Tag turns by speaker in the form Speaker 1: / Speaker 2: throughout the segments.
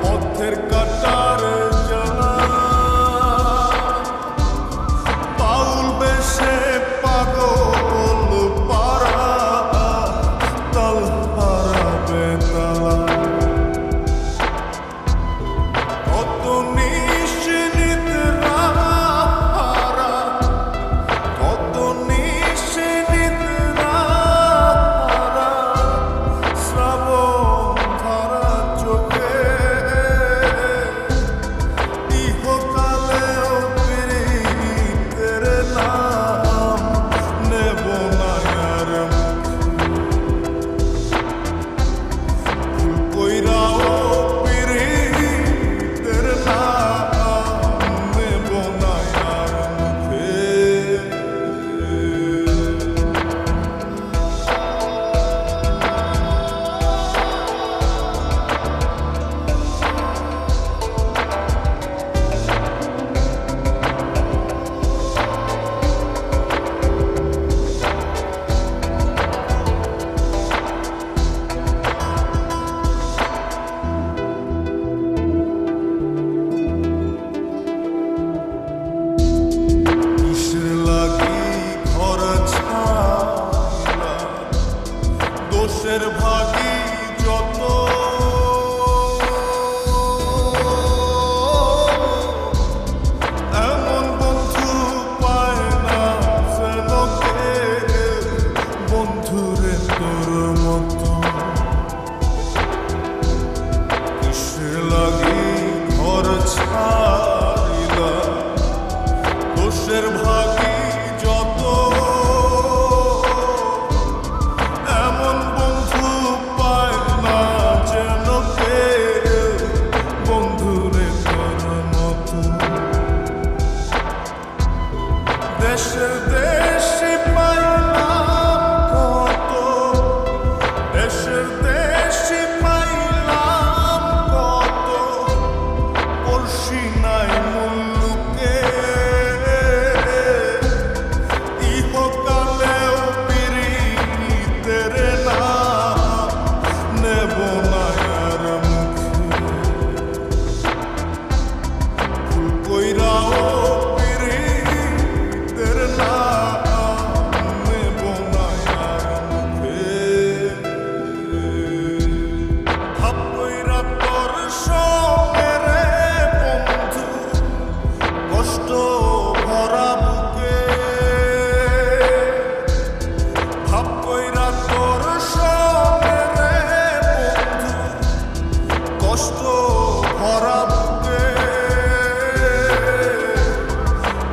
Speaker 1: পথের কাটার জ্বালা দেশের ভাগী যত এমন বন্ধু পায় না যেন কেউ বন্ধুরে করার মতো। দেশের দেশে পাইলাম কত, দেশের দেশে পাইলাম কত, পড়শি নাই মুল্লুকে ইহকালেও পিরিতের নাম নেব না আর মুখে। ভুল কইরাও পিরিতের নাম নেব না আর মুখে। ভাব কইরা তোর সঙ্গে রে বন্ধু কষ্ট ভরা বুকে, ভাব কইরা তোর সঙ্গে রে বন্ধু কষ্ট ভরা বুকে।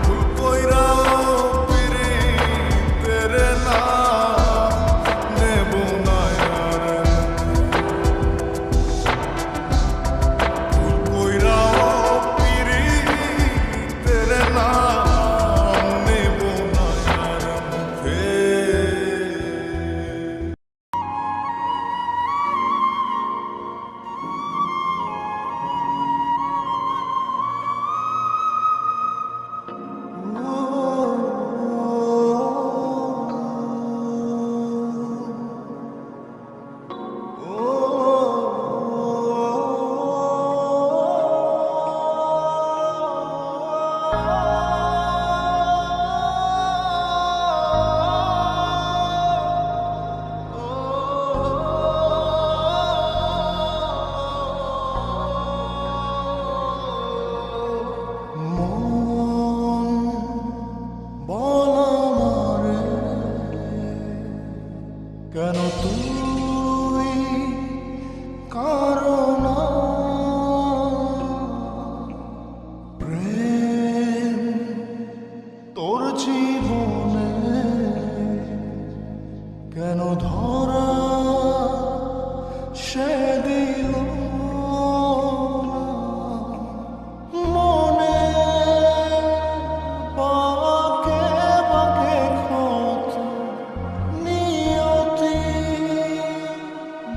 Speaker 1: ভুল কইরাও পিরিতের নাম নেব না আর ভুল কইরাও পিরিতের নাম নেব না আর মুখে। কেন তুই কারণ প্রেম তোর জীবনে কেন ধরা সে দিল মনে বাকে বাকে ক্ষত নিয়তি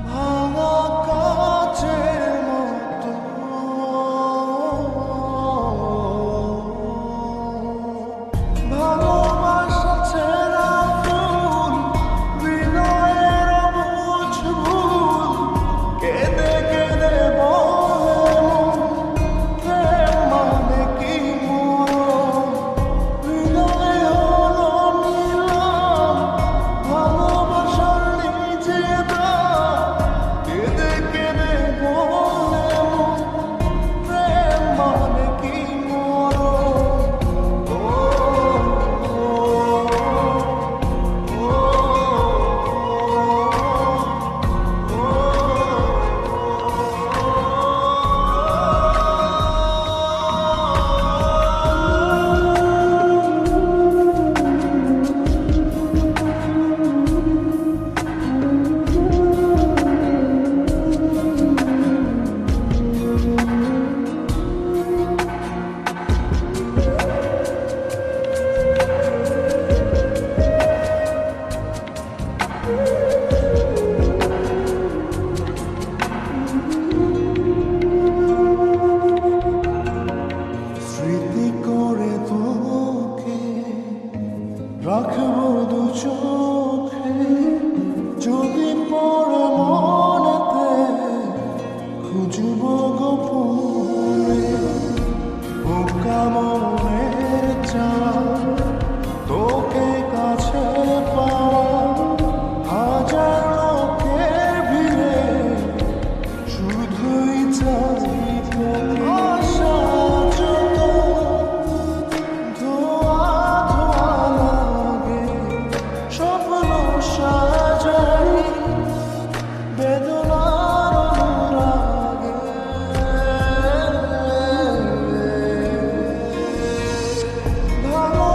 Speaker 1: ভাঙা কাচের মতো। ভালোবাসা ছেঁড়া ফুল হৃদয়ের অবুঝ ভুল কেঁদে কেঁদে বলে মন প্রেম মানে কি মরণ। হৃদয়ে হলো নিলাম ভালোবাসার নিজে দাম কেঁদে কেঁদে বলে মন প্রেম মানে কি মরণ। স্মৃতি করে তোকে রাখবো দু চোখে, যদি পড়ে মনেতে খুঁজব গোপনে। বোকা মনের চায় তোকে কাছে পাওয়া, হাজার লোকের ভিড়ে শুধুই চাই তোকে। আশা যত ধোয়া ধোয়া লাগে, স্বপ্ন সাজাই বেদনার অনুরাগে। ভালো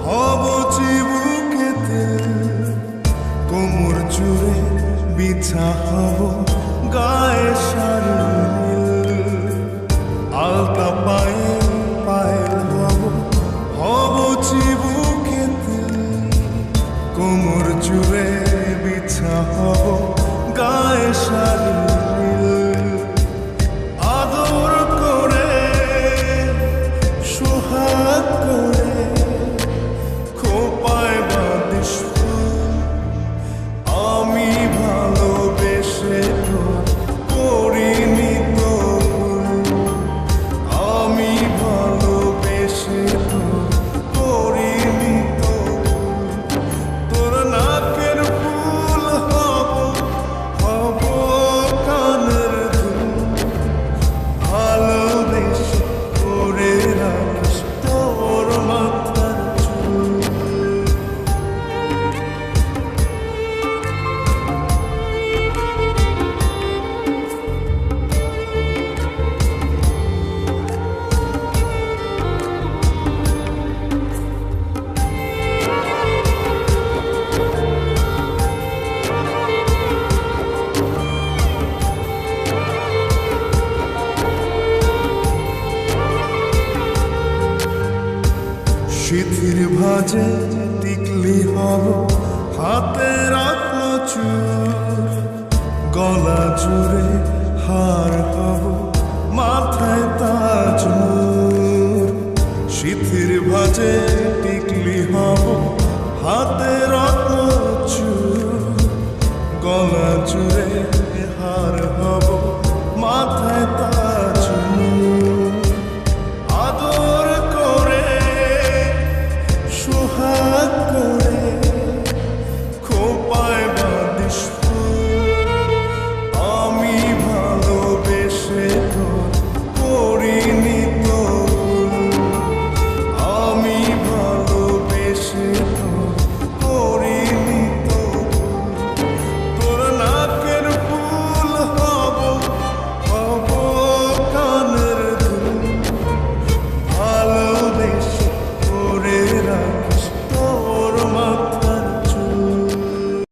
Speaker 1: হব চিবুকেতে কোমর জুড়ে বিছা হব গায়ে শাড়ি নীল আলতা পায়ে পায়েল হব হব চিবুকেতে কোমর জুড়ে বিছা হব গায়ে শাড়ি নীল আদর করে সোহাগ করে খোপায় বাঁধিস ফুল আমি ভালোবেসে তোর করিনি তো ভুল আমি ভালোবেসে তোর করিনি তো ভুল তোর নাকের ফুল হব হব কানের দুল ভালোবেসে করে রাখিস তোর মাথার চুল সিঁথির ভাজে টিকলি হব হাতে রত্ন চুর গলা জুড়ে হার হব মাথায় তাজ নূর সিঁথির ভাজে টিকলি হব হাতে রত্ন চুর গলা জুড়ে হার হব মাথায় তাজ নূর আদর করে সোহাগ করে খোপায় বাঁধিস ফুল আমি ভালোবেসে তোর করিনি তো ভুল আমি ভালোবেসে তোর করিনি তো ভুল তোর নাকের ফুল হব হব কানের দুল ভালোবেসে করে রাখিস তোর মাথার চুল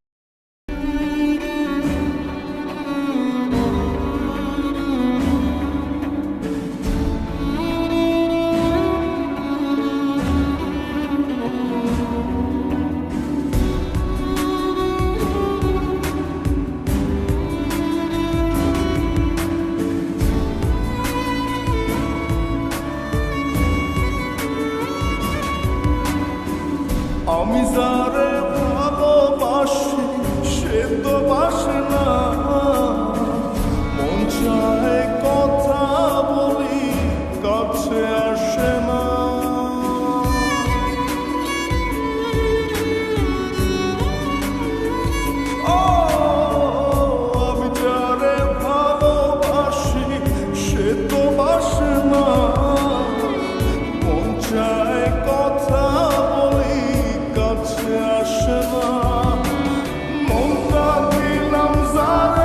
Speaker 1: আমি যারে ভালোবাসি সে তো বাসে না মন চায় কথা বলি কাছে আসে না ও আমি যারে ভালোবাসি সে তো বাসে না মন চায় কথা বলি কাছে আসে না মনটা দিলাম যারে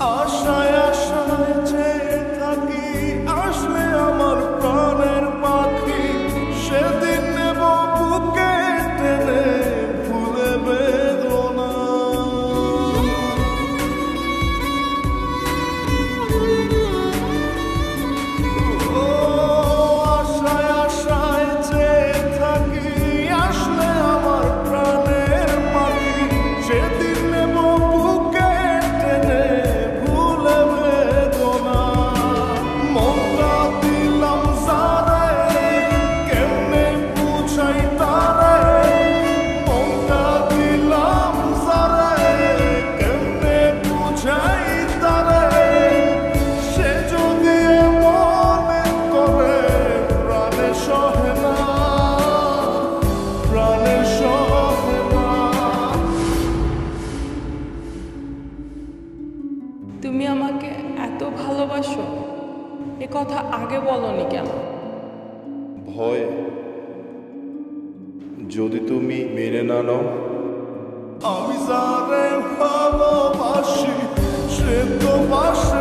Speaker 1: আশায় আশায় চেয়ে থাকি আসলে আমার প্রাণের পাখি সেদিন নেব বুকে টেনে ভুলে বেদনা ও আশায় আশায় চেয়ে থাকি আসলে আমার প্রাণের পাখি সেদিন নেব বুকে টেনে ভুলে বেদনা মনটা দিলাম যারে কেমনে বুঝাই তারে মনটা দিলাম যারে কেমনে বুঝাই তারে সে যদি মনে করে প্রাণে সহে না প্রাণে সহে না
Speaker 2: তুমি আমাকে এত ভালোবাসো, এ কথা আগে বলনি কেন?
Speaker 1: ভয় যদি তুমি মেনে না নাও আমি যারে ভালোবাসি সে তো বাসে